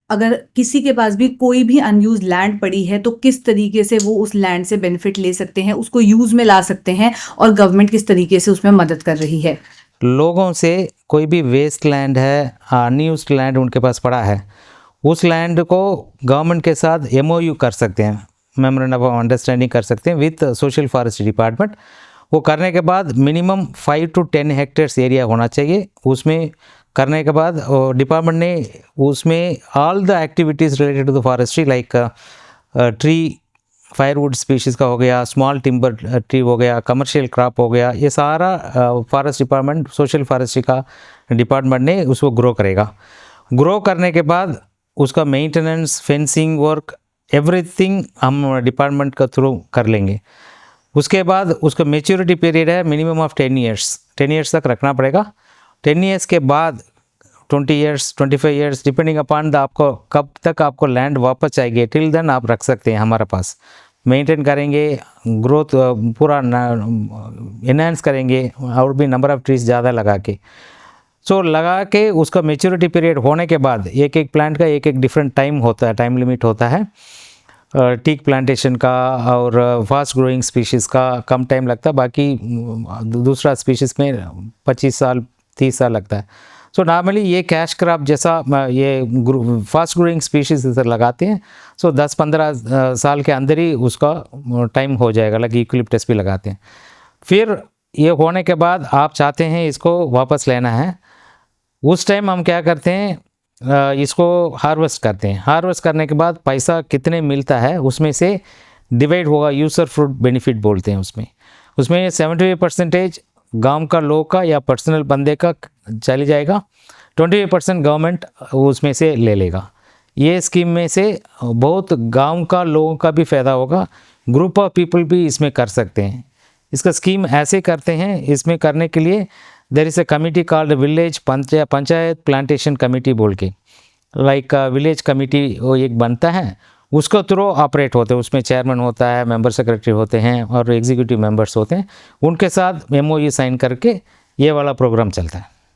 अगर किसी के पास भी कोई भी अनयूज लैंड पड़ी है तो किस तरीके से वो उस लैंड से बेनिफिट ले सकते हैं, उसको यूज में ला सकते हैं, और गवर्नमेंट किस तरीके से उसमें मदद कर रही है। लोगों से कोई भी वेस्ट लैंड है, अनयूज्ड लैंड उनके पास पड़ा है, उस लैंड को गवर्नमेंट के साथ MOU कर सकते हैं, मेमोरेंडम ऑफ अंडरस्टैंडिंग कर सकते हैं विथ सोशल फॉरेस्ट डिपार्टमेंट। वो करने के बाद मिनिमम 5 to 10 हेक्टेयर्स एरिया होना चाहिए। उसमें करने के बाद डिपार्टमेंट ने उसमें all the activities related to the forestry like tree firewood species का हो गया, स्मॉल टिम्बर ट्री हो गया, कमर्शियल क्रॉप हो गया, ये सारा फॉरेस्ट डिपार्टमेंट, सोशल फॉरेस्ट्री का डिपार्टमेंट ने उसको ग्रो करेगा। ग्रो करने के बाद उसका मेंटेनेंस, फेंसिंग वर्क, एवरीथिंग हम डिपार्टमेंट का थ्रू कर लेंगे। उसके बाद उसका मेच्योरिटी पीरियड है मिनिमम ऑफ 10 ईयर्स, 10 ईयर्स तक रखना पड़ेगा। 10 ईयर्स के बाद 20 years, 25 years depending upon the आपको कब तक आपको लैंड वापस चाहिए, टिल देन आप रख सकते हैं हमारे पास। मेंटेन करेंगे, ग्रोथ पूरा इनहेंस करेंगे और भी नंबर ऑफ़ ट्रीज ज़्यादा लगा के, सो लगा के उसका मेच्योरिटी पीरियड होने के बाद एक एक प्लांट का एक एक डिफरेंट टाइम होता है, टाइम लिमिट होता है। टीक प्लांटेशन का और फास्ट ग्रोइंग स्पीशीज़ का कम टाइम लगता है, बाकी दूसरा स्पीशीज़ में 25 साल 30 साल लगता है। सो नॉर्मली ये कैश क्रॉप जैसा ये फास्ट ग्रोइंग स्पीशीज़ इधर लगाते हैं, सो 10-15 साल के अंदर ही उसका टाइम हो जाएगा। लाइक यूकलिप्टस भी लगाते हैं। फिर ये होने के बाद आप चाहते हैं इसको वापस लेना है, उस टाइम हम क्या करते हैं, इसको हार्वेस्ट करते हैं। हार्वेस्ट करने के बाद पैसा कितने मिलता है उसमें से डिवाइड होगा, यूसर फ्रूट बेनिफिट बोलते हैं उसमें। उसमें 75% गांव का लोग का या पर्सनल बंदे का चले जाएगा, 20% गवर्नमेंट उसमें से ले लेगा। ये स्कीम में से बहुत गांव का लोगों का भी फ़ायदा होगा, ग्रुप ऑफ पीपल भी इसमें कर सकते हैं। इसका स्कीम ऐसे करते हैं, इसमें करने के लिए there is a committee called village panchayat plantation committee बोल के, लाइक विलेज कमेटी वो एक बनता है, उसको थ्रू ऑपरेट होते हैं। उसमें चेयरमैन होता है, मेंबर सेक्रेटरी होते हैं और एग्जीक्यूटिव मेंबर्स होते हैं। उनके साथ MOU साइन करके ये वाला प्रोग्राम चलता है।